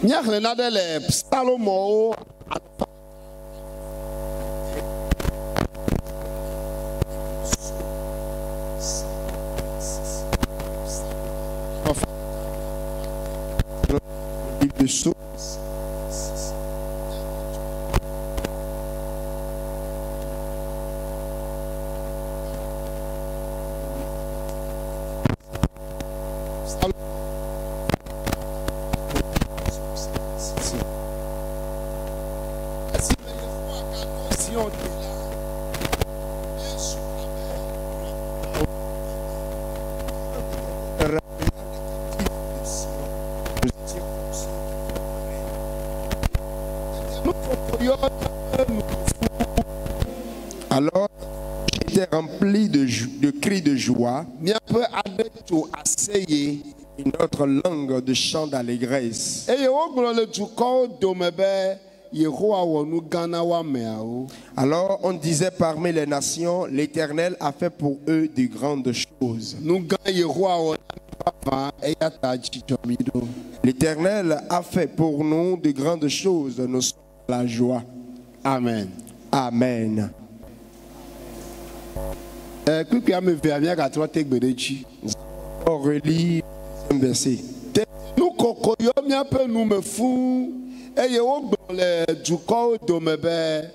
Nyakhlena de le Salomo de Psaume. Alors, j'étais rempli de cris de joie, et notre langue de chants d'allégresse. Alors on disait parmi les nations, l'Éternel a fait pour eux de grandes choses. L'Éternel a fait pour nous de grandes choses, nous sommes dans la joie. Amen. Amen. On relit un verset. Nous kokoyo miape nous me fou eye wo gbo le dukɔ dome be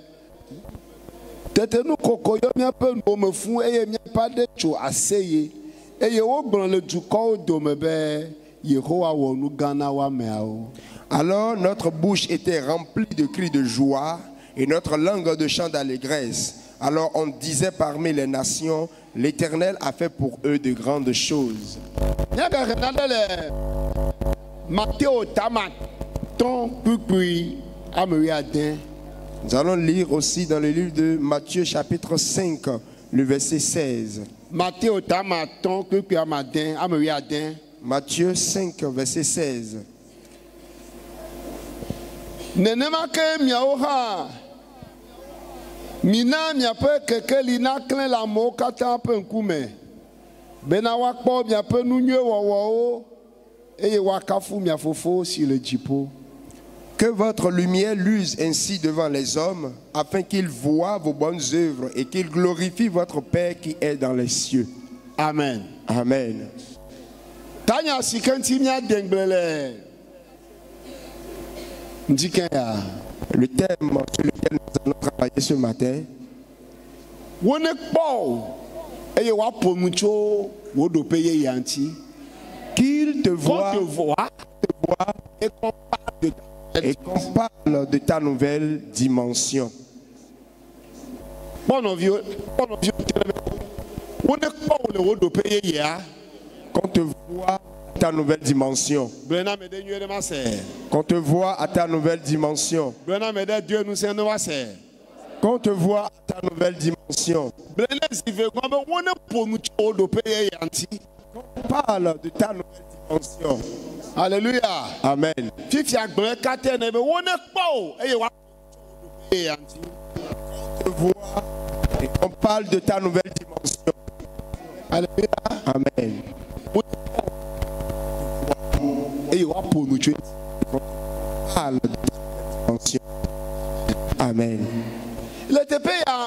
tete nu kokoyo miape nous me fou eye miapa de tso aseye eye wo gbo le dukɔ dome be Yehowa wɔ nu gã na wo ameawo. Alors notre bouche était remplie de cris de joie et notre langue de chants d'allégresse. Alors on disait parmi les nations, l'Éternel a fait pour eux de grandes choses. Nous allons lire aussi dans le livre de Matthieu chapitre 5, le verset 16. Matthieu 5, verset 16. Mina miape kekeli na klen la mo kata pe nkume bena wakpo miape nu nyue wowo eye wakafu miafofo si le jipo. Que votre lumière luise ainsi devant les hommes, afin qu'ils voient vos bonnes œuvres et qu'ils glorifient votre Père qui est dans les cieux. Amen. Amen. Tanya sikenti mia dengbele ndikenya. Le thème sur lequel nous allons travailler ce matin. Qu'il te voit et qu'on parle de ta nouvelle dimension. Qu'on te voit ta nouvelle dimension. Qu'on te voit à ta nouvelle dimension. Qu'on te voit à ta nouvelle dimension. Qu'on parle de ta nouvelle dimension. Alléluia. Amen. Qu'on te voit et qu'on parle de ta nouvelle dimension. Alléluia. Amen. Et on parle de ta dimension. Amen. Le TP à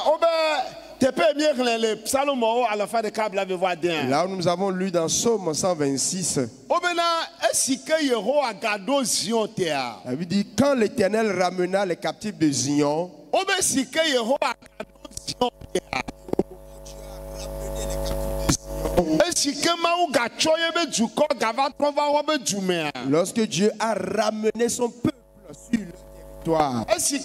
la fin de câble avait voix d'un. Là où nous avons lu dans Psaume 126. La Bible dit quand l'Éternel ramena les captifs de Zion. Lorsque Dieu a ramené son peuple sur le territoire. Ce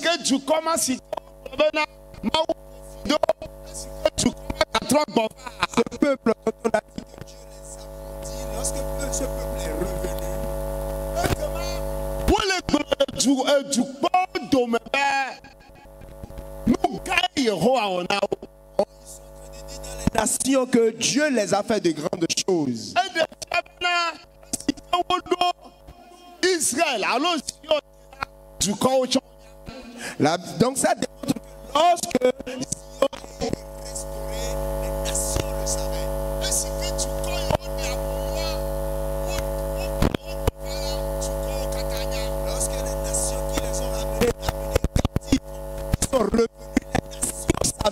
peuple, quand on a dit que Dieu les a maudits, lorsque ce peuple est revenu, nations que Dieu les a fait de grandes choses. Israël, donc ça démontre que lorsque Zion est restauré, les nations le savaient. Lorsque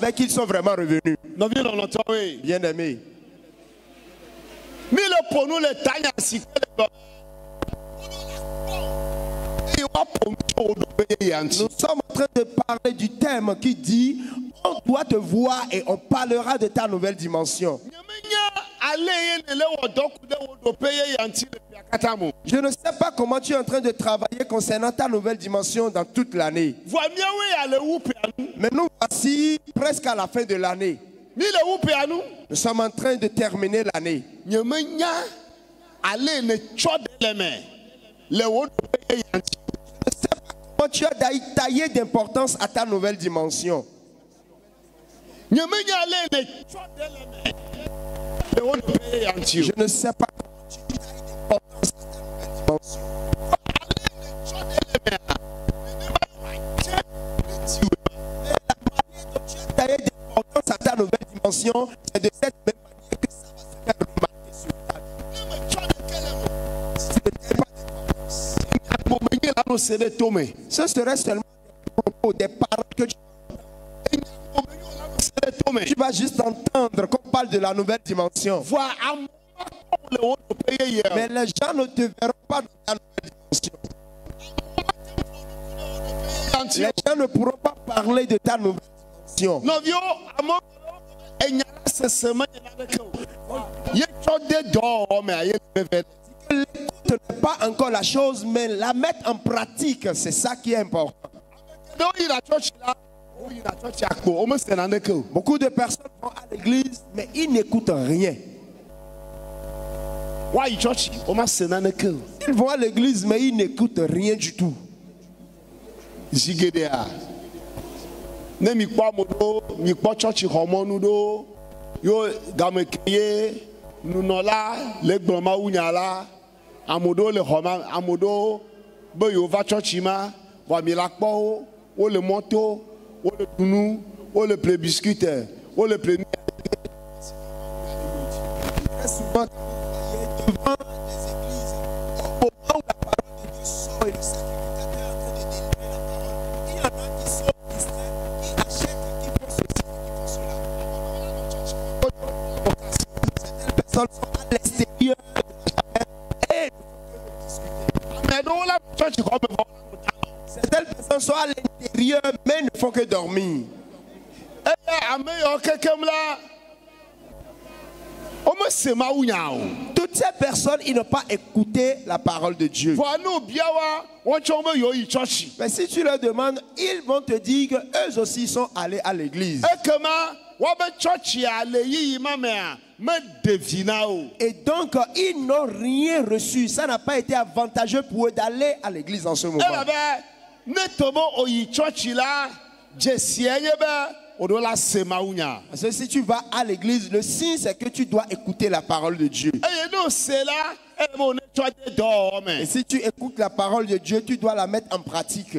savait qu'ils sont vraiment revenus. Non, viens dans notre oui. Bien aimé. Mais le pour nous, les tailles ainsi que nous sommes en train de parler du thème qui dit on doit te voir et on parlera de ta nouvelle dimension. Je ne sais pas comment tu es en train de travailler concernant ta nouvelle dimension dans toute l'année. Mais nous voici presque à la fin de l'année. Nous sommes en train de terminer l'année. Comment tu as taillé d'importance à ta nouvelle dimension. Je ne sais pas comment tu tailles d'importance à ta nouvelle dimension. Mais la manière dont tu as taillé d'importance à ta nouvelle dimension, c'est de cette même manière que ça va se faire remarquer sur ta vie. Si tu ne tailles pas d'importance, ce serait seulement des propos, des paroles que tu vas juste entendre qu'on parle de la nouvelle dimension. Mais les gens ne te verront pas dans ta nouvelle dimension. Les gens ne pourront pas parler de ta nouvelle dimension. L'écoute n'est pas encore la chose, mais la mettre en pratique, c'est ça qui est important. Beaucoup de personnes vont à l'église, mais ils n'écoutent rien. Ils vont à l'église, mais ils n'écoutent rien du tout. Amodo le Romain, Amodo, Boyo va chachima, Wamila Pao, ou le moto, ou le tounou, ou le plébiscute, ou le premier. Très souvent, devant les églises, au moment où la parole de Dieu sort et le sacrificateur est en train de délivrer la parole, il y en a qui sont distraits, qui achètent, qui font ceci, qui font cela. Certaines personnes sont à l'extérieur. Certaines personnes sont à l'intérieur mais ne font que dormir. Toutes ces personnes, ils n'ont pas écouté la parole de Dieu. Mais si tu leur demandes, ils vont te dire qu'eux aussi sont allés à l'église. Et donc, ils n'ont rien reçu. Ça n'a pas été avantageux pour eux d'aller à l'église en ce moment. Parce que si tu vas à l'église, le signe c'est que tu dois écouter la parole de Dieu. Et si tu écoutes la parole de Dieu, tu dois la mettre en pratique.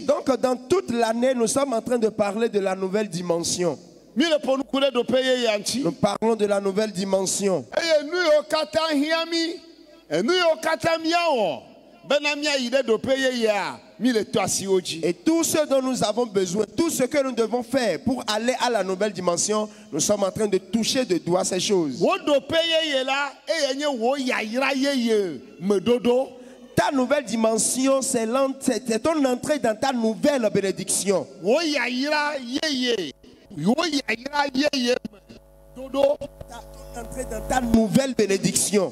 Donc dans toute l'année, nous sommes en train de parler de la nouvelle dimension. Nous parlons de la nouvelle dimension. Et tout ce dont nous avons besoin, tout ce que nous devons faire pour aller à la nouvelle dimension, nous sommes en train de toucher de doigt ces choses. Ta nouvelle dimension, c'est ton entrée dans ta nouvelle bénédiction. Ton entrée dans ta nouvelle bénédiction.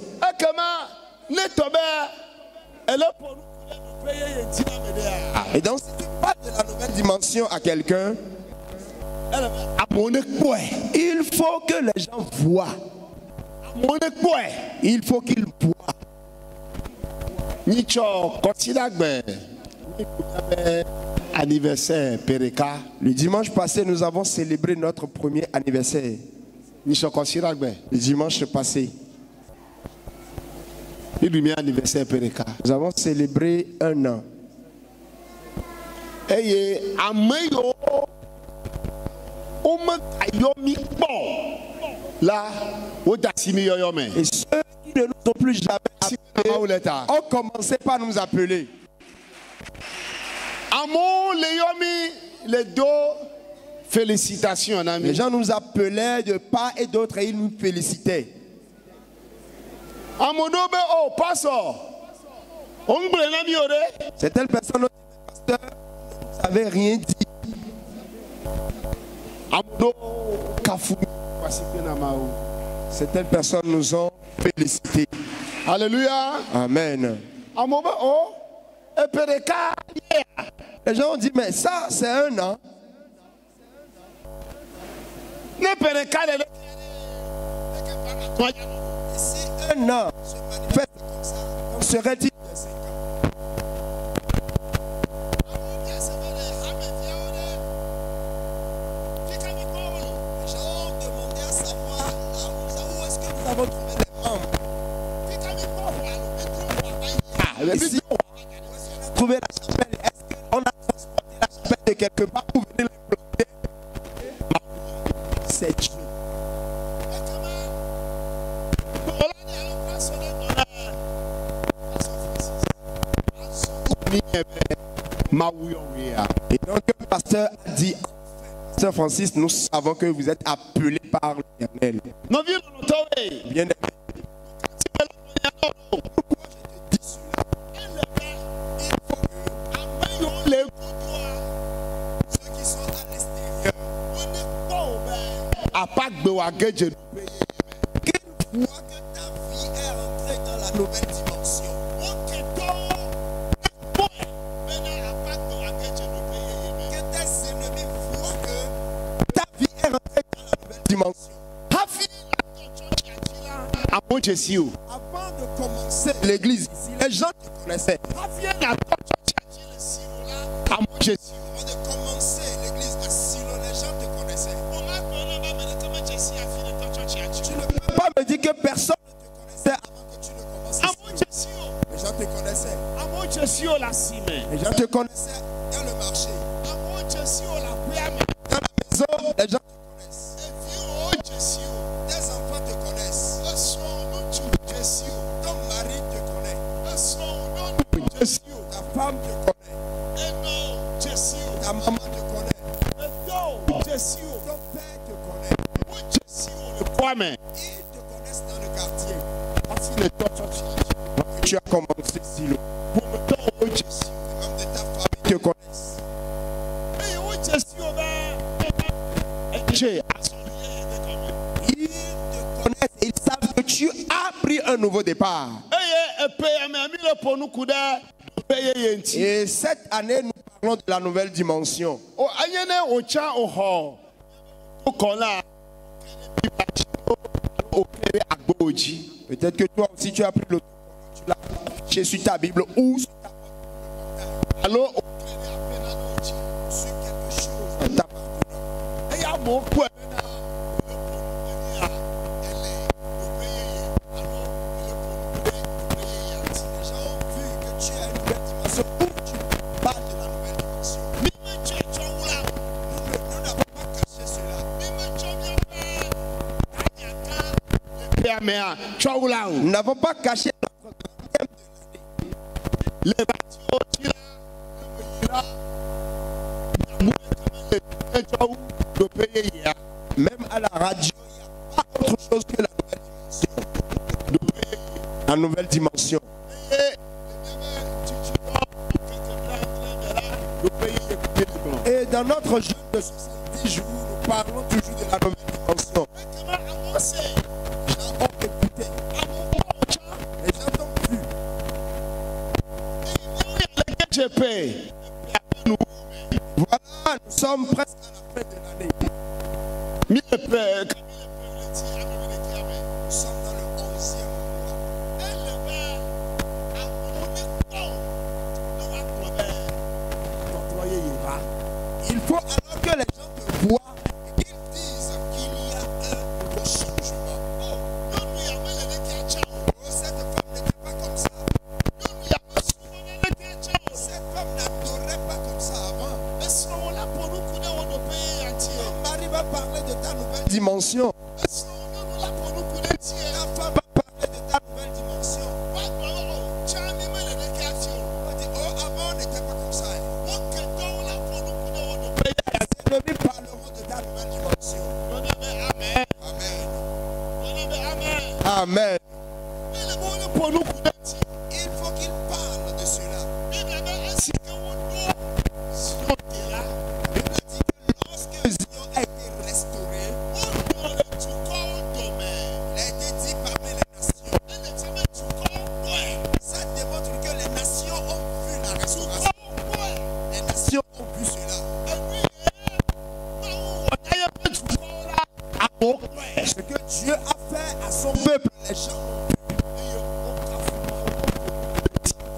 Et donc, si tu parles de la nouvelle dimension à quelqu'un, il faut que les gens voient. Il faut qu'ils voient. Anniversaire Pereka. Le dimanche passé, nous avons célébré notre premier anniversaire. Le dimanche passé, anniversaire Pereka. nous avons célébré 1 an. Et Et ceux qui ne nous ont plus jamais appelés on commençait par nous appeler. Amon Leyomi, les deux félicitations, un ami. Les gens nous appelaient de part et d'autre et ils nous félicitaient. Amodobe, oh, pasteur. On me ore. Certaines personnes, pasteur, vous n'avez rien dit. Amodo, Kafou, Namao. Certaines personnes nous ont félicités. Alléluia. Amen. Amobe, oh, Epereka. Les gens ont dit, mais ça, c'est un an. Nepereka, Si un an se manifeste comme ça, serait-il de 5 ans? Les gens ont demandé à savoir où est-ce que nous avons trouvé les membres. Ici, on a trouvé la chapelle. Est-ce qu'on a transporté la chapelle de quelque part pour venir l'implanter? C'est Dieu. Et donc le pasteur a dit, Pasteur Francis, nous savons que vous êtes appelé par l'Éternel. Bien aimé. Pourquoi je te dis cela? Il faut que ceux qui sont à l'extérieur qu'ils voient que ta vie est rentrée dans la nouvelle dimension. Que tes ennemis voient que ta vie est rentrée dans la nouvelle dimension. Avant de commencer l'église ici, les gens te connaissaient. Avant de commencer l'église à Silo, les gens te connaissaient. Tu ne peux pas me dire que personne ne te connaissait avant que tu ne commences. Les gens te connaissaient. Les gens te connaissaient dans le marché. Dans la maison, les gens te connaissent. Tes enfants te connaissent. Ton mari te connaît. Ta femme te connaît. Ta maman te connaît. Ton père te connaît. Ils te connaissent dans le quartier. Tu as commencé Silo. Les membres de ta famille te connaissent. Ils te connaissent et ils savent que tu as pris un nouveau départ. Et cette année, nous parlons de la nouvelle dimension. Peut-être que toi aussi tu as pris le temps, tu l'as affiché sur ta Bible ou sur ta alors sur quelque chose dans ta les gens ont vu que tu as une nouvelle dimension où tu parles de la nouvelle dimension. Nous n'avons pas caché cela. Nous n'avons pas caché notre thème de l'année. Même à la radio, il n'y a pas autre chose que la nouvelle dimension. Et dans notre jeûne de 70 jours, nous parlons toujours de la nouvelle dimension. Les gens ont écouté. Les gens t'ont vu. Voilà, nous sommes presque à la fin de l'année. Nous sommes dans le 11e mois. Il faut alors que les gens te voient et qu'ils disent qu'il y a un nouveau changement. Cette femme n'était pas comme ça. Cette femme n'adorait pas comme ça avant. Ton mari va parler de ta nouvelle dimension. Ta femme va parler de ta nouvelle dimension. Amen. Il faut qu'il parle de cela. Lorsque Zion a été restauré, il a été dit parmi les nations. Ça démontre que les nations ont vu la restauration. Les nations ont vu cela. Ce que Dieu a fait à son peuple, les gens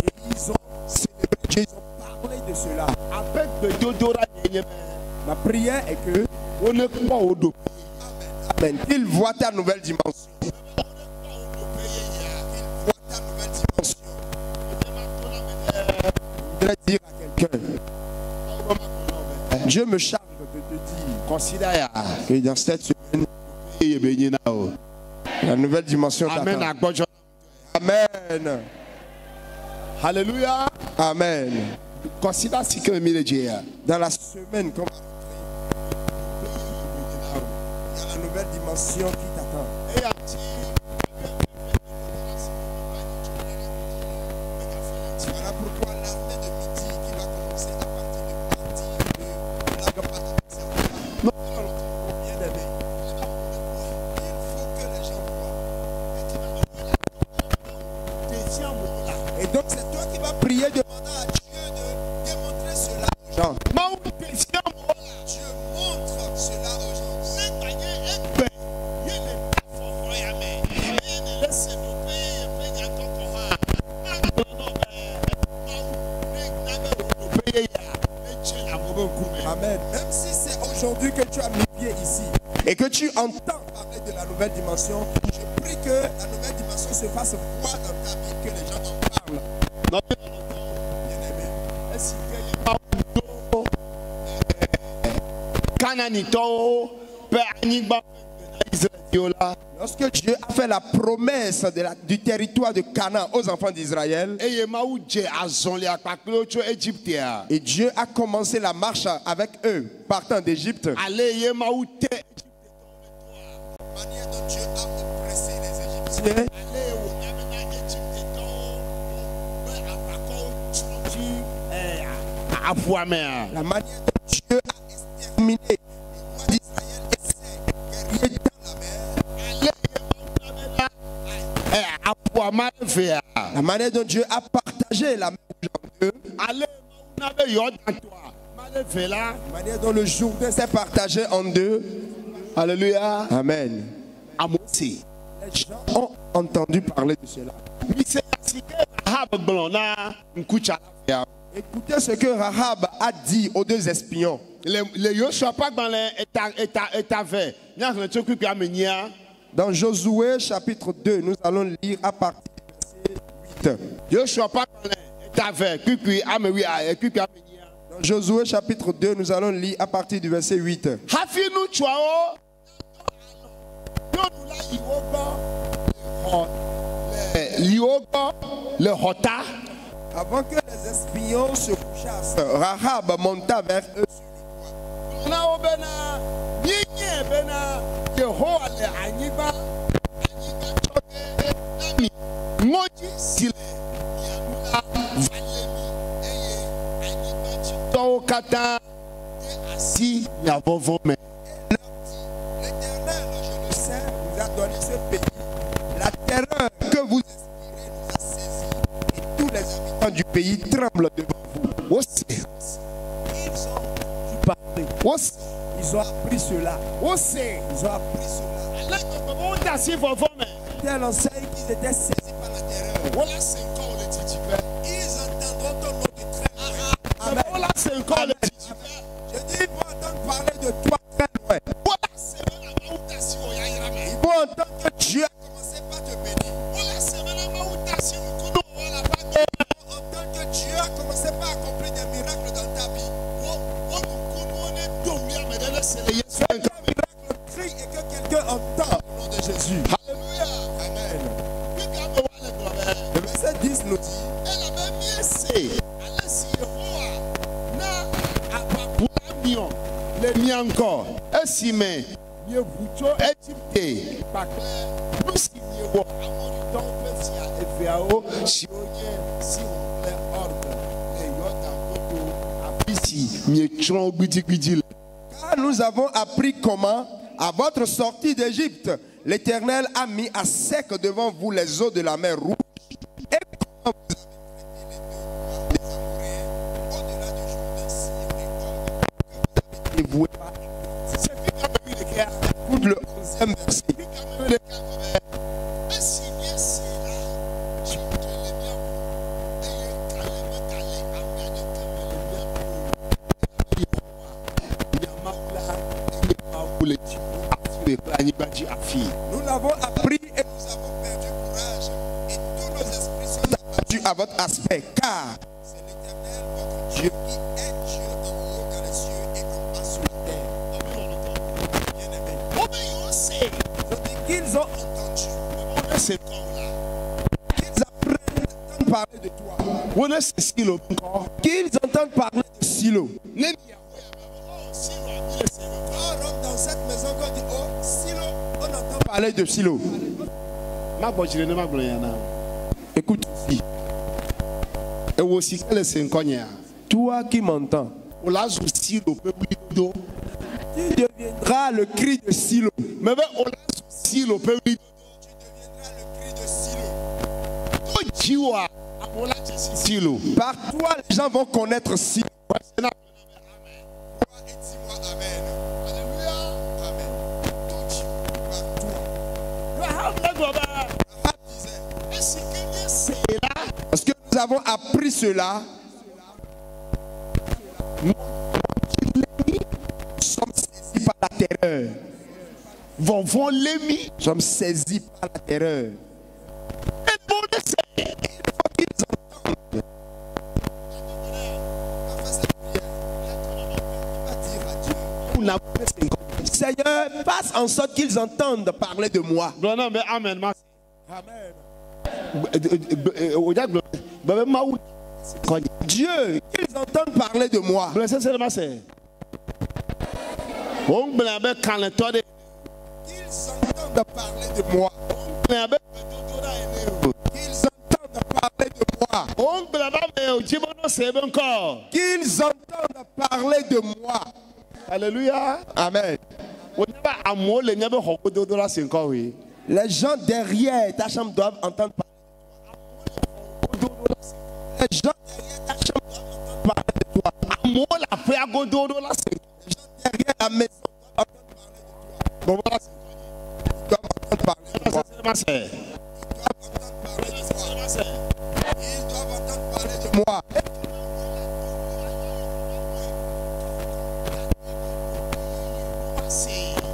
et ils ont célébré Dieu, ils ont parlé de cela. Ma prière est que Amen. Qu'il voit ta nouvelle dimension. qu'il voit ta nouvelle dimension. Je voudrais dire à quelqu'un, Dieu me charge de te dire que dans cette semaine, la nouvelle dimension t'attend. Amen. Alléluia. Amen. Considère ce que Dans la semaine, comme il y a la nouvelle dimension qui t'attend. Voilà pourquoi l'armée de midi qui va commencer à partir de la campagne. Bien-aimé, il faut que les gens voient. Et donc c'est toi qui vas prier, demandant à Dieu de démontrer cela aux gens. Dieu montre cela aux gens. Amen. Même si c'est aujourd'hui que tu as mis pied ici et que tu entends parler de la nouvelle dimension, Je prie que la nouvelle dimension se fasse voir dans ta vie, que les gens en parlent. Bien-aimé. lorsque Dieu a fait la promesse du territoire de Canaan aux enfants d'Israël, et Dieu a commencé la marche avec eux, partant d'Égypte, La manière dont Dieu a oppressé les Égyptiens. la manière dont Dieu a exterminé les rois d'Israël et ses guerriers dans la mer, la manière dont Dieu a partagé la mer en deux, la manière dont le Jourdain s'est partagé en deux. Alléluia. Amen. Les gens ont entendu parler de cela. Écoutez ce que Rahab a dit aux deux espions. Dans Josué chapitre 2, nous allons lire à partir du verset 8. Dans Josué chapitre 2, nous allons lire à partir du verset 8. Avant que les espions se couchassent, Rahab monta vers eux sur l'Éternel, je le sais, nous a donné ce pays. La terreur que vous inspirez nous a saisis et tous les habitants du pays tremblent devant vous. Ils ont appris cela. Ils ont appris cela. Telle enseigne qu'ils étaient saisis par la terreur. Ils entendront ton nom de très loin. Amen. Amen. Je dis, ils vont entendre parler de toi très loin. Ils vont entendre que Dieu a commencé par te bénir. Ils vont entendre que Dieu a commencé par accomplir des miracles dans ta vie. Un miracle crie et que quelqu'un entend au nom de Jésus. Alléluia. Amen. Le verset 10 nous dit, les miens encore. Esime, mieux vous Égypte. Nous wɔ amɔnidɔn ƒe fia eveawo siwo nye Sihon kple Og le Yɔdan godo afi si mietsrɔ̃ wo gbidigbidi le. Car nous avons appris comment, à votre sortie d'Égypte, l'Éternel a mis à sec devant vous les eaux de la mer Rouge. Et comment vous avez traité les deux rois des Amoréens au-delà du Jourdain, Sihon et Og, que vous avez dévoués par C'est lui qui a mis le cœur. écoute le 11e verset. C'est lui qui a mis le cœur. Mais si bien c'est là, tu te les bien pour. Et calme, calé, amène, Nous l'avons appris et nous avons perdu courage. Et tous nos esprits sont abattus à votre aspect. Car c'est l'Éternel, votre Dieu, qui est Dieu en haut dans les cieux et en bas sur la terre. Bien-aimés. Qu'ils ont entendu. C'est Qu'ils apprennent à parler de toi. on est Silo encore. Qu'ils entendent parler de Silo. On rentre dans cette maison qu'on dit, oh, Silo, on entend Parler de Silo. Ma bojire ne ma gblɔ yana. Écoute ici. Ewo sika le se nkɔnyea. Toi qui m'entends, O la zu Silo ƒe wlidodo. tu deviendras le cri de Silo. Mais be o la zu Silo ƒe wlidodo. tu deviendras le cri de Silo. To dziwoa amewo la dze si Silo. Par toi, les gens vont connaître Silo. Toi et dis-moi Amen. Alléluia. Amen. Tout Dieu, par toi. Rahab disait, est-ce que c'est là? Parce que nous avons appris cela. Nous sommes saisis par la terreur. Vɔvɔ le mi. Nous sommes saisis par la terreur. Ebo ne se. Una ƒe se nkɔnyea. Seigneur, fasse en sorte qu'ils entendent parler de moi. Gblɔ na be amen ma. Amen. O dza gblɔ be be Mawu se nkɔnyea. Dieu, qu'ils entendent parler de moi. Gblɔ sese ɖe ma se. O ŋgblẽ be kalẽtɔ ɖe. Qu'ils entendent parler de moi. Ŋgblẽ be gbedodoɖa ene o. Qu'ils entendent parler de moi. O ŋgblẽ be ame o dzi be no se be ŋkɔ. Qu'ils entendent parler de moi. Alléluia. Amen. O nye be amewo le nye be xɔ gbedodoɖa se ŋkɔ hoe. Les gens derrière ta chambre doivent entendre parler. Les gens derrière ta chambre doivent entendre parler de toi. Amewo le aƒea godoɖoɖa se. Les gens derrière la maison doivent entendre parler de toi. Doivent entendre parler de toi. Sese ɖe ma se. Ils doivent entendre parler de moi. Moi.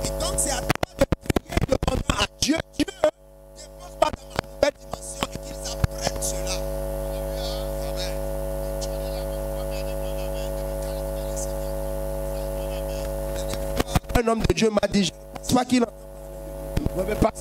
Et donc c'est à toi de prier demandant à Dieu, Dieu, dépose pas dans ma nouvelle dimension et qu'ils apprennent cela. Amen. Un homme de Dieu m'a dit, je ne pense pas qu'il entend Wɔbe pas.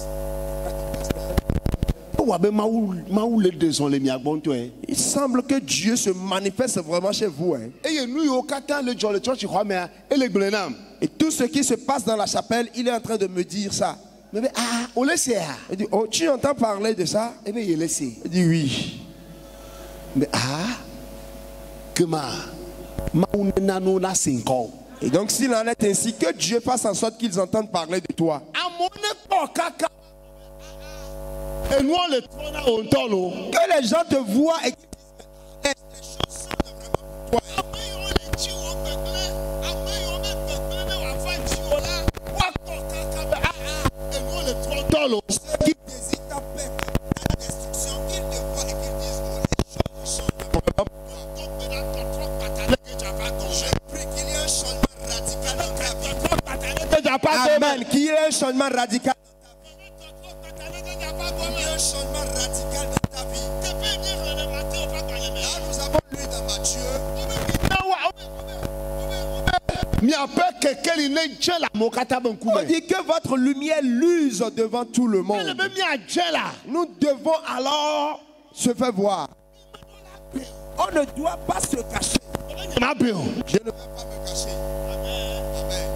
Ewɔ abe Mawu le dezɔn le mia gbɔ ŋutɔe. Il semble que Dieu se manifeste vraiment chez vous. Hein. Eye nu yiwo katã le dzɔ le tsɔtsi xɔa mea, ele gblẽ nam. Et tout ce qui se passe dans la chapelle, il est en train de me dire ça. Mais be o le sea. Il dit, oh, tu entends parler de ça? Ebe ye le se. Il dit oui. Mais kema Mawu nena nu na se ŋkɔ. Et donc s'il en est ainsi, que Dieu fasse en sorte qu'ils entendent parler de toi. Amewo ne kpɔ kaka. Enuɔ le trɔna wo ŋutɔ lo. Que les gens te voient et qu'ils disent, Les choses sont vraiment pour toi. Ame yiwo le dzi wo gbegblẽ, ame yiwo me gbegblẽ ne wòava dzi wo la, woakpɔ kaka be enuwo le trɔ Ŋutɔ lo. ceux qui désitent ta perte, ta destruction, qu'ils te voient et qu'ils disent, oh, les choses changent vraiment pour toi. Donc maintenant, ton trône paternel que tu as pas tombé. Je prie qu'il y ait un changement radical dans ta vie. Ton trône paternel que tu as pas tombé. Amen, qu'il y ait un changement radical. Il y a un changement radical dans ta vie. Là, nous avons lu dans Matthieu. Miaƒe kekeli ne dze le amewo katã be On ŋkume. dit que votre lumière luse devant tout le Ele monde. be miadze la. Nous devons alors se faire voir. On ne doit pas se cacher. Ma be o. Je ne Ne vais pas me cacher. Amen. Amen.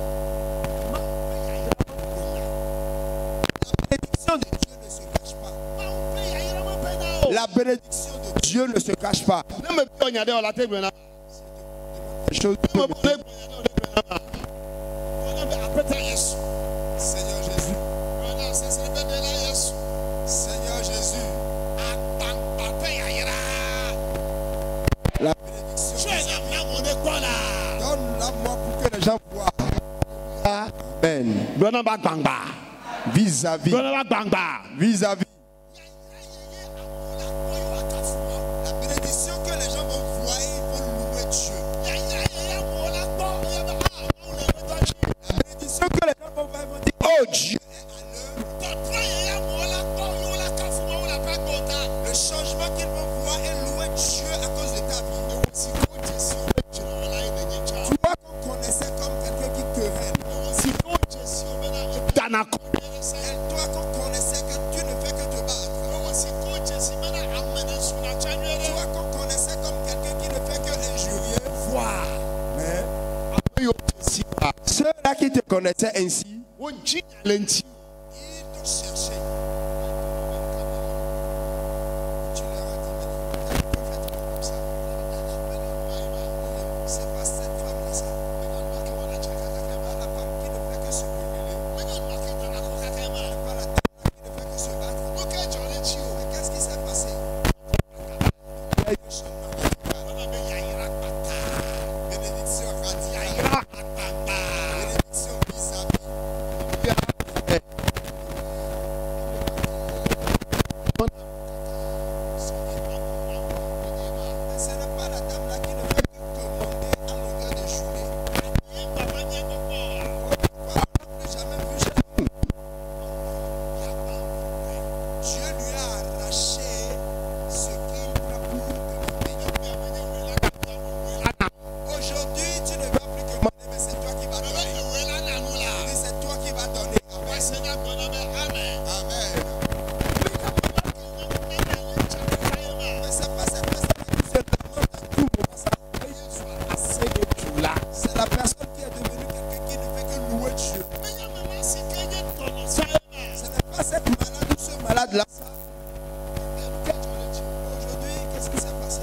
La bénédiction de Dieu ne se cache pas. La bénédiction de Dieu ne se cache pas. Ne me pas regarder à la tête maintenant. Les choses Ne me pas Seigneur Jésus. Seigneur Jésus. La bénédiction. Donne-la moi pour que les gens voient. Amen. Vis-à-vis. Vis-à-vis. La bénédiction que les gens vont voir, ils vont louer Dieu. La bénédiction que les gens vont voir, ils vont dire, oh Dieu est à l'heure. Le changement qu'ils vont voir et louer Dieu à cause de ta vie. Toi qu'on connaissait comme quelqu'un qui querelle. Et toi qu'on connaissait que tu ne fais que te battre. Toi qu'on connaissait comme quelqu'un qui ne fait que injurier. voir. Mais ceux-là qui te connaissaient ainsi, Ils t'ont cherché. Tu leur as dit, mais quel prophète comme ça? C'est pas cette femme-là, ça. La femme qui ne fait que se brûler. Pas la dame qui ne fait que se battre. Mais qu'est-ce qui s'est passé? Bénédiction radiale. Bénédiction vis-à-vis. Ce n'est pas la dame là qui ne fait que commander à longueur de journée. On n'a plus jamais vu chez nous. Dieu lui a arraché ce qu'il a pour demander. Aujourd'hui, tu ne vas plus commander, mais c'est toi qui vas donner. Et c'est toi qui vas donner. Amen. Amen. Mais c'est pas cette personne qui se demande à tout moment ça. C'est la personne qui est devenue quelqu'un qui ne fait que louer Dieu. Ce n'est pas cette malade ou ce malade-là. Aujourd'hui, qu'est-ce qui s'est passé?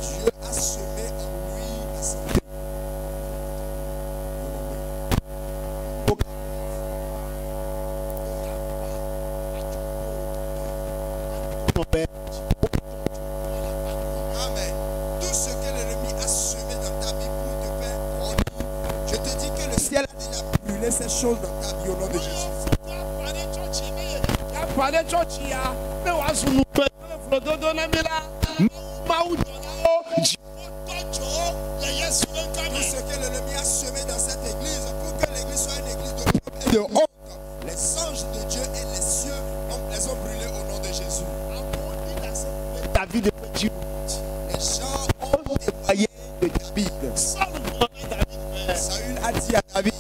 Dieu a semé en lui la santé. Amen. Tout ce que l'ennemi a semé dans ta vie pour te faire grandir, je te dis que le ciel a déjà brûlé ces choses dans ta vie au nom de Jésus. Tout ce que l'ennemi a semé dans cette église pour que l'église soit une église de gloire et de honte, les anges de Dieu et les cieux les ont brûlés au nom de Jésus. Les gens ont dévoyé de David. Saül a dit à David,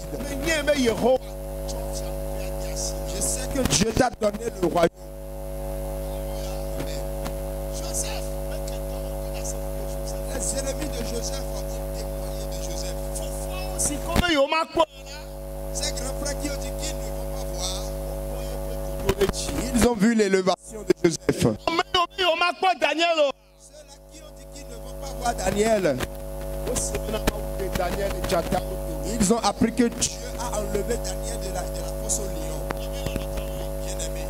je sais que Dieu t'a donné le royaume. Les ennemis de Joseph ont témoigné de Joseph. Ces grands frères qui ont dit qu'ils ne vont pas voir, ils ont vu l'élévation de Joseph. ceux-là qui ont dit qu'ils ne vont pas voir Daniel, Ils ont appris que Dieu a enlevé Daniel de la fosse au lion. Bien-aimé,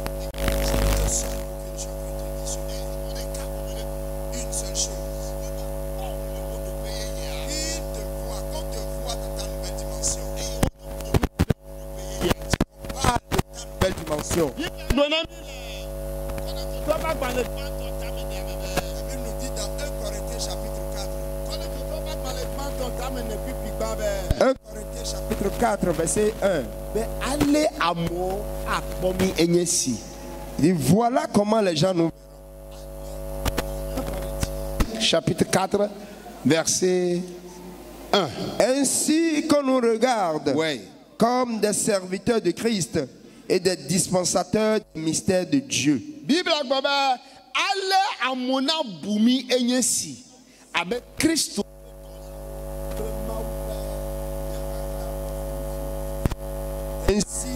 une seule chose. Il te voit, qu'on te voit dans ta nouvelle dimension. on parle de ta nouvelle dimension. La Bible nous dit dans 1 Corinthiens chapitre 4. 1 Corinthiens chapitre 4, verset 1. Il dit, voilà comment les gens nous... Chapitre 4, verset 1. Ainsi qu'on nous regarde Ouais. comme des serviteurs de Christ et des dispensateurs du mystère de Dieu. Bible agbaba ale amona bumi enyesi abe Christo. Ainsi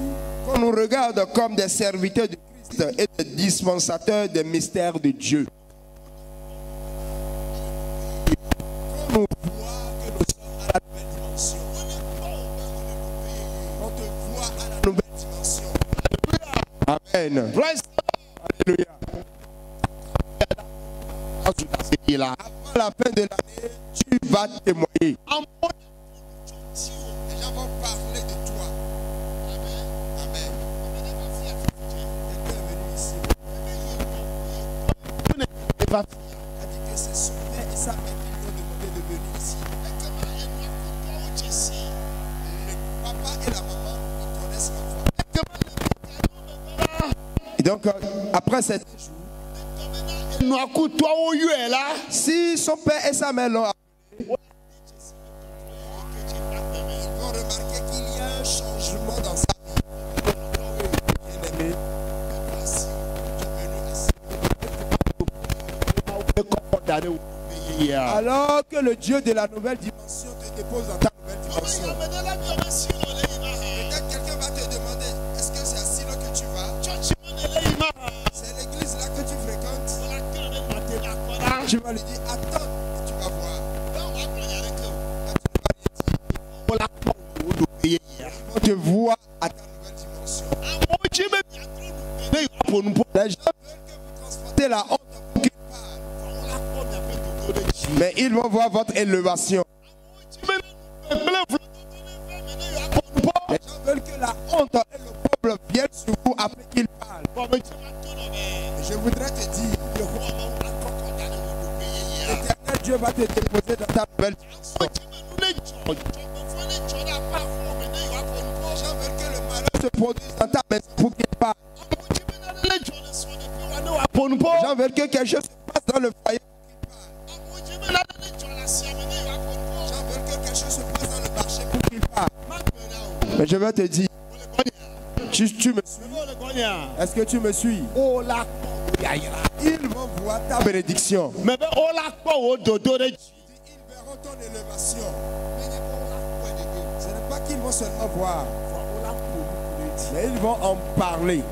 qu'on nous regarde comme des serviteurs de Christ et des dispensateurs des mystères de Dieu. On voit que nous sommes à la nouvelle dimension. On te voit à la nouvelle dimension. Amen. Alléluia. Avant la fin de l'année, tu vas témoigner. Les gens vont parler de toi. Amen. Amen. Quelqu'un est venu ici. Il a dit que c'est son père et sa mère qui lui ont demandé de venir ici. Le papa et la maman, ils connaissent ma foi. Et donc, après cette si son père et sa mère l'ont appelé, Ils vont remarquer qu'il y a un changement dans sa vie. Bien-aimé, voici, tu es venu assis. Alors que le Dieu de la nouvelle dimension te dépose dans ta nouvelle dimension. Peut-être quelqu'un va te demander, est-ce que c'est à Silo que tu vas? C'est l'église là que tu fréquentes? Tu vas lui dire, attends, et tu vas voir. On te voit à ta nouvelle dimension. Les gens veulent que vous transportez la honte pour qu'ils parlent. Mais ils vont voir votre élévation. Les gens veulent que la honte et le problème viennent sur vous après qu'ils parlent. Et je voudrais te dire, l'Éternel Dieu va te déposer dans ta nouvelle dimension. Les gens veulent que le malheur se produise dans ta maison pour qu'il parle. Les gens veulent que quelque chose se passe dans le foyer pour qu'il parle. Les gens veulent que quelque chose se passe dans le marché pour qu'il parle. Mais je vais te dire, tu me suis? Est-ce que tu me suis? Ils vont voir ta bénédiction. Ils verront ton élévation. Ce n'est pas qu'ils vont seulement voir, mais ils vont en parler.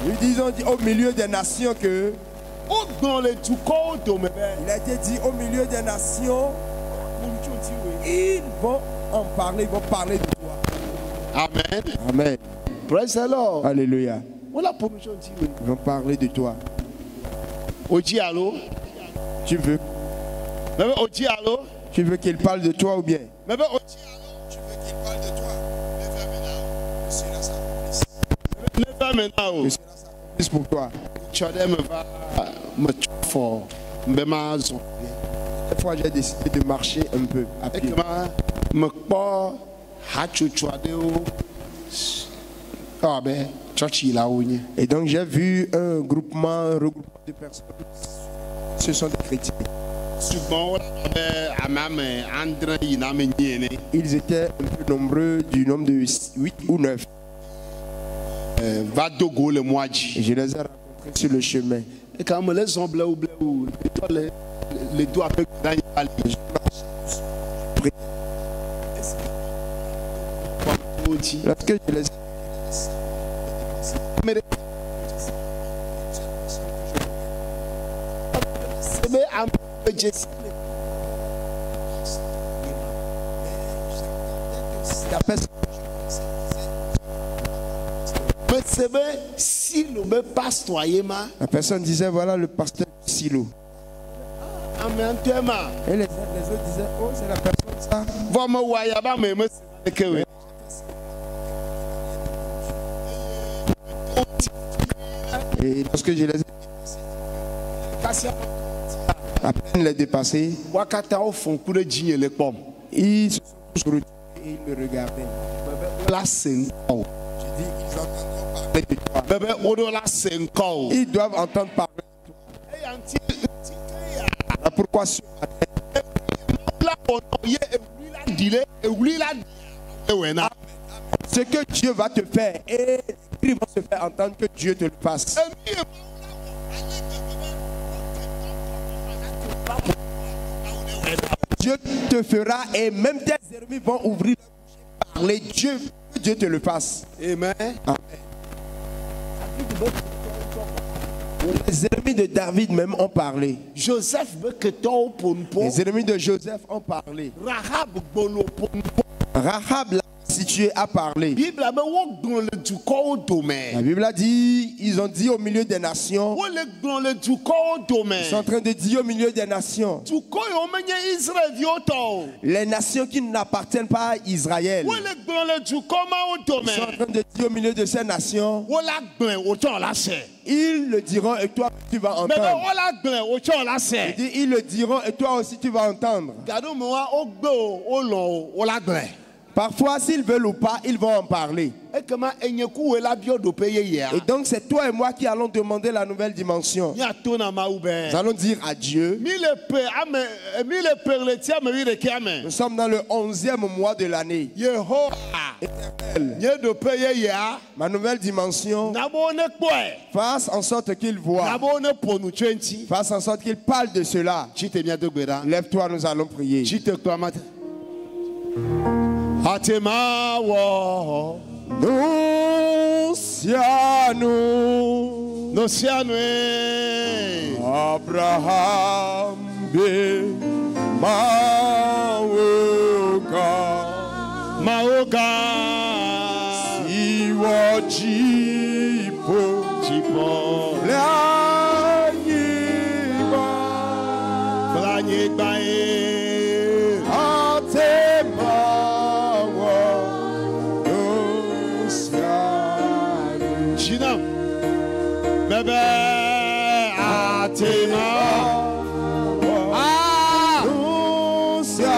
Nous disons au milieu des nations que il a été dit au milieu des nations, ils vont en parler, ils vont parler de toi. Amen. Amen. Praise the Lord. Alléluia. Ils Ils vont parler de toi. Tu veux qu'il parle de toi ou bien? Tu veux qu'il parle de toi? Je suis là, ça Je suis là, ça pour toi. Cette fois, j'ai décidé de marcher un peu à pied. Et donc j'ai vu un regroupement de personnes. Ce sont des chrétiens. Ils étaient un peu nombreux, du nombre de 8 ou 9. Et je les ai rencontrés sur le chemin. Lorsque je les ai la personne disait voilà le pasteur Silo. Et les autres disaient oh c'est la personne ça. Et lorsque je les ai à peine les dépassés, ils se sont tous retirés et ils me regardaient. J'ai dit, ils entendront parler de toi. Ils doivent entendre parler de toi. Pourquoi ce matin? Ce que Dieu va te faire et les vont se faire entendre que Dieu te le fasse. Dieu te fera et même tes ennemis vont ouvrir la bouche et parler. Dieu te le fasse. Amen. Amen. Les ennemis de David même ont parlé. Joseph veut que toi pour nous. Les ennemis de Joseph ont parlé. Rahab bolo pour nous. Rahab, la prostituée, a parlé. Bible a dans le du corps La domaine. Bible a dit, ils ont dit au milieu des nations. Dans le du corps domaine. Ils sont en train de dire au milieu des nations. Du corps on mène Israël vioto. Les nations qui n'appartiennent pas à Israël. Dans le du corps Ils sont en domaine. train de dire au milieu de ces nations. Voilà ben autant là c'est. Ils le diront et toi tu vas Mais entendre. voilà ben autant là Il c'est. dit, ils le diront et toi aussi tu vas entendre. Gardons moi au gbe au long voilà ben. Parfois, s'ils veulent ou pas, ils vont en parler. Et comment enyeku la bio do payer hier. Et donc, c'est toi et moi qui allons demander la nouvelle dimension. Ni atona ma ube. Nous allons dire à Dieu. Mille per le tia me vire kiame. Nous sommes dans le 11e mois de l'année. Yehowa. Nye do payer hier. Ma nouvelle dimension, Nabo ne kwe. fasse en sorte qu'il voit. Nabo ne ponu 20. Fasse en sorte qu'il parle de cela. Chite mia do gbera. Lève-toi, nous allons prier. Chite kwa mat. Atema wo. Nosianu No sianwe. Abraham be Mauka Maoka. Iwajipo Chipo. Lanyiba Blanye bae. Atemawa Nosianu China. Bebe. Atema. Ah. Nosianu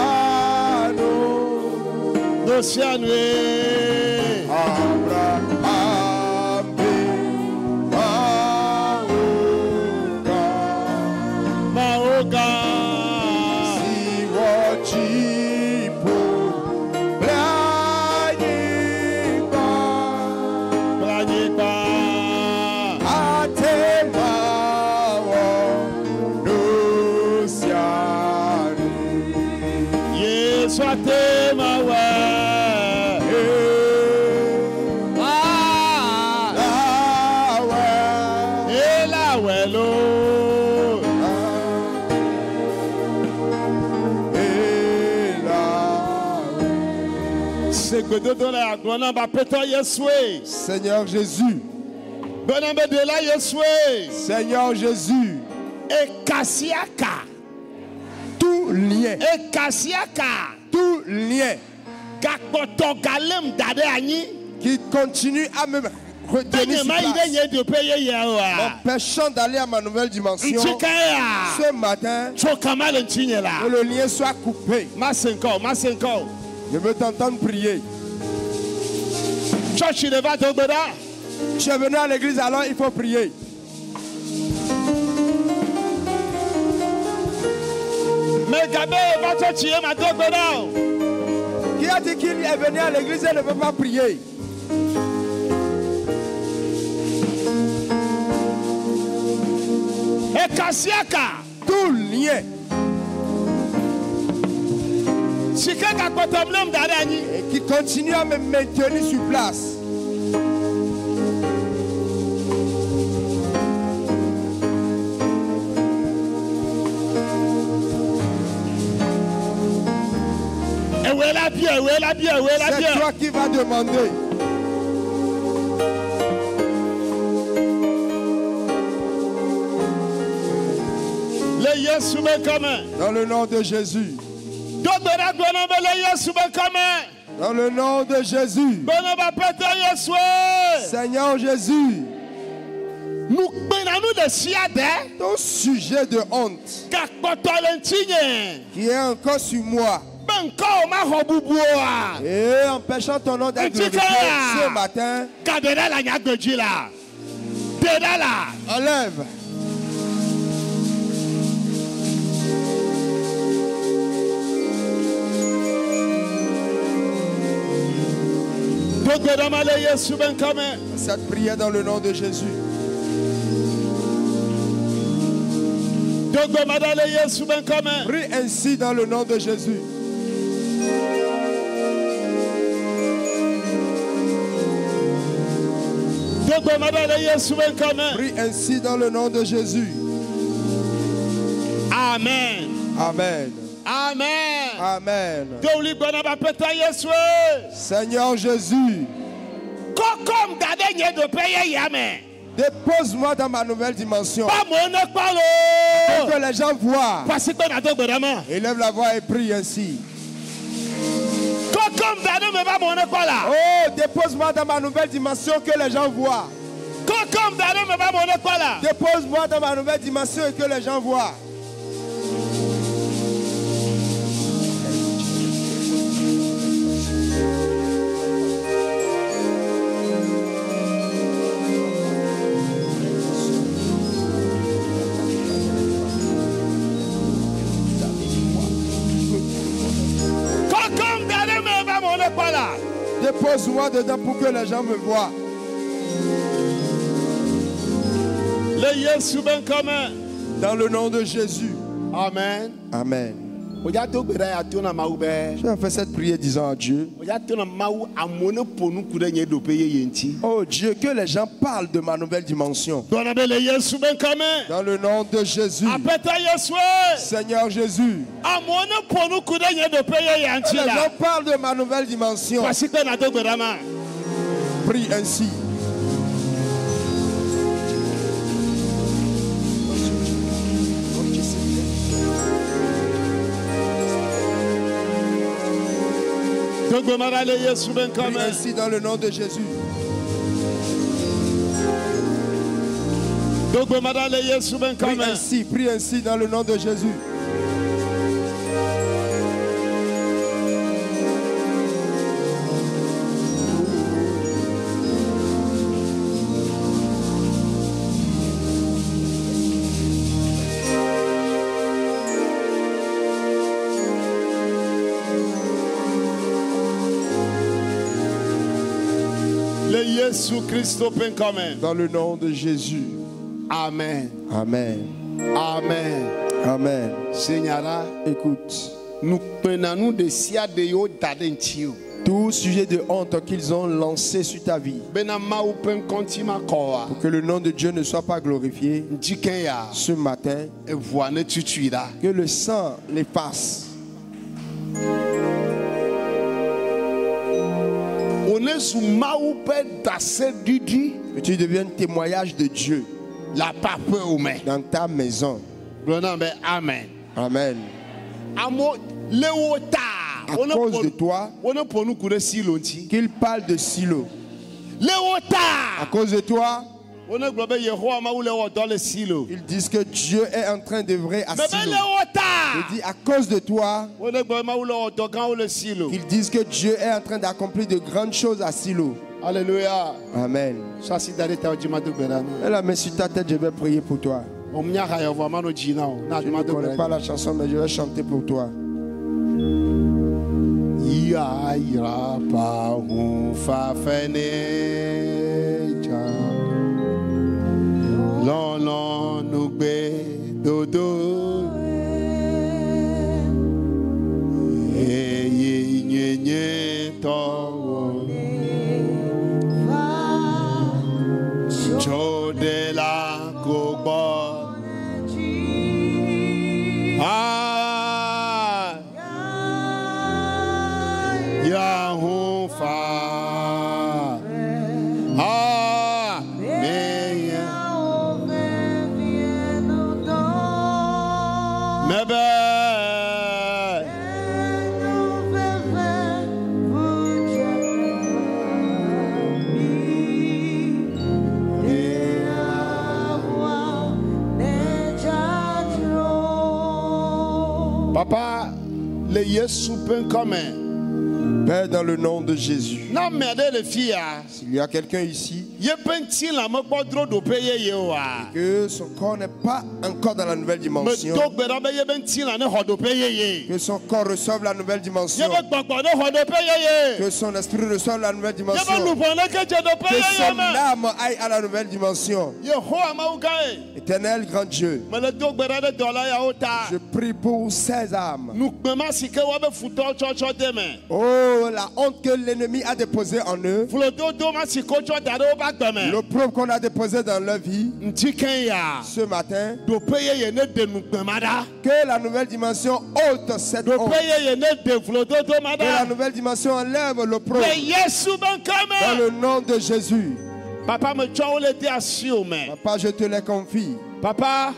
No sianwe. Abraham be Mauka Maoka. Iwajipo Lanyiba Blanye ba. Atemawa Nosianu Yesu atema we. Ela welo. Segbedodo la agbona ba peto Yeswe. Seigneur Jésus, Bonambe de la Yeswe. Seigneur Jésus, E kasiaka. tout lien, E kasiaka. tout lien Gakpoto galem dade anyi. qui continue à me retenir Tenye sur ma ide place, nye de paye ya. m'empêchant d'aller à ma nouvelle dimension, Nchikaya. ce matin, Chokama le ntinye la. que le lien soit coupé. Masenko, masenko. Je veux t'entendre prier. Church ne va te gbeda. Tu es venu à l'église, alors il faut prier. Mais Gabé va te tuer ma te gbeda. Qui a dit qu'il est venu à l'église et ne veut pas prier? E kasiaka. Tout lien Chike gakpoto mlem dade anyi. et qui continue à me maintenir sur place. Ewe la bien, ewe la bien, ewe la C'est bien. toi qui vas demander. Le Yesu me kame. Dans le nom de Jésus. Do gbeda gbona be le Yesu me kame. Dans le nom de Jésus. Bona ba peto Yesu. Seigneur Jésus, Nou gbena nou de siade. ton sujet de honte Gakpoto le ntinye. qui est encore sur moi Benko ma hobubuwa. et empêchant ton nom d'être glorifié ce matin, Kadena la nyagbeji la. Dena la. enlève. Do gbeda ma le Yesu ben kame. Cette prière dans le nom de Jésus. Do gbeda ma le Yesu ben kame. Prie ainsi dans le nom de Jésus. Do Prie ainsi dans le nom de Jésus. Amen. Amen. Amen. Amen. Seigneur Jésus, dépose-moi dans ma nouvelle dimension. Pour que les gens voient. Élève la voix et prie ainsi. Oh, dépose-moi dans ma nouvelle dimension que les gens voient. Dépose-moi dans ma nouvelle dimension et que les gens voient. Dépose-moi dedans pour que les gens me voient. Dans le nom de Jésus. Amen. Amen. Je vais faire cette prière disant à Dieu. Oh Dieu, que les gens parlent de ma nouvelle dimension. Dans le nom de Jésus. Seigneur Jésus. Que les gens parlent de ma nouvelle dimension. Prie ainsi. Prie ainsi dans le nom de Jésus. Prie ainsi dans le nom de Jésus. Dans le nom de Jésus. Amen. Amen. Amen. Amen. Seigneur, écoute. Nous prenons de sia de yo dadentio. Tout sujet de honte qu'ils ont lancé sur ta vie. Pour que le nom de Dieu ne soit pas glorifié. Ce matin. Que le sang l'efface. Que tu deviennes témoignage de Dieu dans ta maison. Amen. Amen. À cause de toi, qu'il parle de Silo. À cause de toi, ils disent que Dieu est en train d'œuvrer à Silo. Il dit à cause de toi, ils disent que Dieu est en train d'accomplir de grandes choses à Silo. Alléluia. Amen. Et la main sur ta tête, je vais prier pour toi. Je ne connais pas la chanson, mais je vais chanter pour toi. Papa, le Yesu Père, dans le nom de Jésus. S'il y a quelqu'un ici que son corps n'est pas encore dans la nouvelle dimension, que son corps reçoive la nouvelle dimension, que son esprit reçoive la nouvelle dimension, que son âme aille à la nouvelle dimension. Éternel grand Dieu, je prie pour ces âmes. Oh que la honte que l'ennemi a déposée en eux, vlododo ma si kotsɔ da ɖe woƒe agbe me. l'opprobre qu'on a déposé dans leur vie, Ŋutikɛ ya. ce matin, Ɖoƒe yeye ne ɖe nugbema ɖa. que la nouvelle dimension ôte cette honte. Ɖoƒe yeye ne ɖe vlododo ma Que la ɖa. nouvelle dimension enlève l'opprobre Le Yesu be dans ŋkeme. le nom de Jésus. Papa me tsɔ wo le de asi o me. Papa, je te les confie. Papa,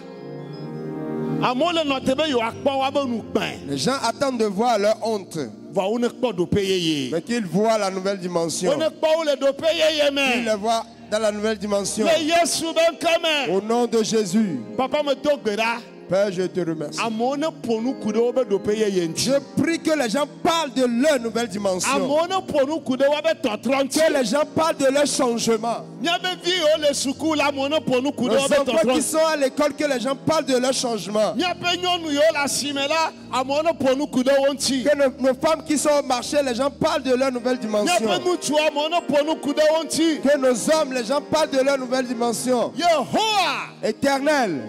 amewo le nɔ te be yewoakpɔ woabe nu gbɛ. Les gens attendent de voir leur honte, Vɔ wo ne kpɔ ɖoƒe yeye. mais qu'ils voient la nouvelle dimension. Wo ne kpɔ wo le ɖoƒe yeye Qu'ils me. les voient dans la nouvelle dimension. Le Yesu be ŋkeme. Au nom de Jésus. Papa me do gbe ɖa. Père, je te remercie. Amewo ne ƒo nu ku ɖe wobe ɖoƒe yeye ŋuti. Je prie que les gens parlent de leur nouvelle dimension. Amewo ne ƒo nu ku ɖe wobe tɔtrɔ ŋuti. Que les gens parlent de leur changement. Míabe viwo le suku la amewo ne ƒo nu ku Nos ɖe wobe enfants tɔtrɔ qui ŋuti. sont à l'école, que les gens parlent de leur changement. Míabe nyɔnu yiwo le asime la amewo ne ƒo nu ku ɖe wo ŋuti. Que nos femmes qui sont au marché, les gens parlent de leur nouvelle dimension. Míabe ŋutsuwo amewo ne ƒo nu ku ɖe wo ŋuti. Que nos hommes, les gens parlent de leur nouvelle dimension. Yehowa, Éternel,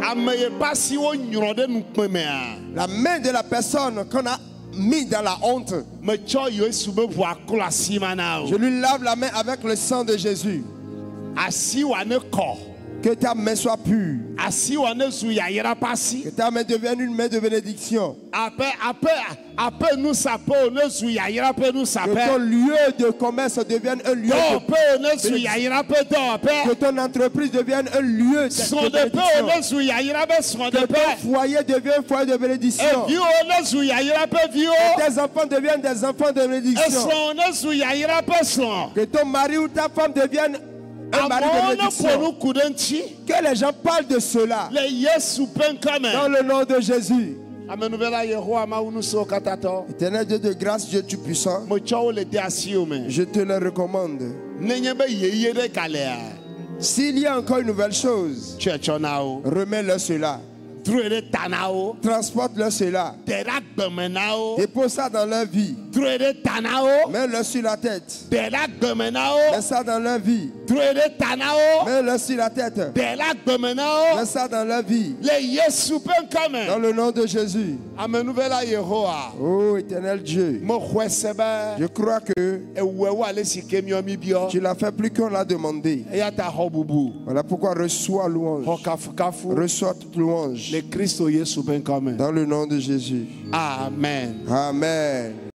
ame ye ƒe asiwo nyrɔ ɖe nukpemea. la main de la personne qu'on a mis dans la honte, Metsɔ Yesu be ʋua klɔ asi ma na je o. lui lave la main avec le sang de Jésus. Asi wa ne kɔ. Que ta main soit pure. Asi wa ne zu yayra ƒe asi. Que ta main devienne une main de bénédiction. Aƒe nusaƒe ne zu yayra ƒe Que ton nusaƒe. lieu de commerce devienne un lieu de... Dɔwɔƒe ne zu yayra ƒe dɔwɔƒe. Que ton entreprise devienne un lieu de Srɔ̃ɖeƒe bénédiction. ne zu yayra ƒe Que ton srɔ̃ɖeƒe. foyer devienne un foyer de bénédiction. Eviwo ne zu yayra ƒe viwo. Que tes enfants deviennent des enfants de bénédiction. Esrɔ̃ ne zu yayra ƒe srɔ̃. Que ton mari ou ta femme devienne un mari de Amewo ne ƒo bénédiction. nu ku ɖe ŋuti. Que les gens parlent de cela. Le Yesu ƒe ŋkeme. Dans le nom de Jésus. Amenuvela Yehowa Mawu nusiwo katã tɔ. Éternel Dieu de grâce, Dieu Tout-Puissant, Metsɔ wo le de asiwo me. je te le recommande. Nenye be yeye ɖe galea. S'il y a encore une nouvelle chose, Tsɔ na wo. remets-leur cela. Droe ɖe ta na wo. Transporte-leur cela. Ɖe ɖe agbeme na wo. Dépose ça dans leur vie. Droe ɖe ta na wo. Mets-leur sur la tête. Ɖe ɖe agbeme na Mets wo. ça dans leur vie. Droe ɖe ta na wo. Mets-leur sur la tête. Ɖe ɖe agbeme na wo. Mets ça dans leur vie. Le Yesu ƒe Dans ŋkeme. le nom de Jésus. Amenuvela Yehowa. Oh éternel Dieu, Mexɔe se be je crois que ewɔe ale si ke miɔ mi biɔ. tu l'as fait plus qu'on l'a demandé. Eya ta xɔ bubu. Voilà pourquoi reçois louange. Xɔ kafukafu. Reçois toute louange. Le Kristo Yesu ƒe ŋkɔme. Dans le nom de Jésus. Amen. Amen.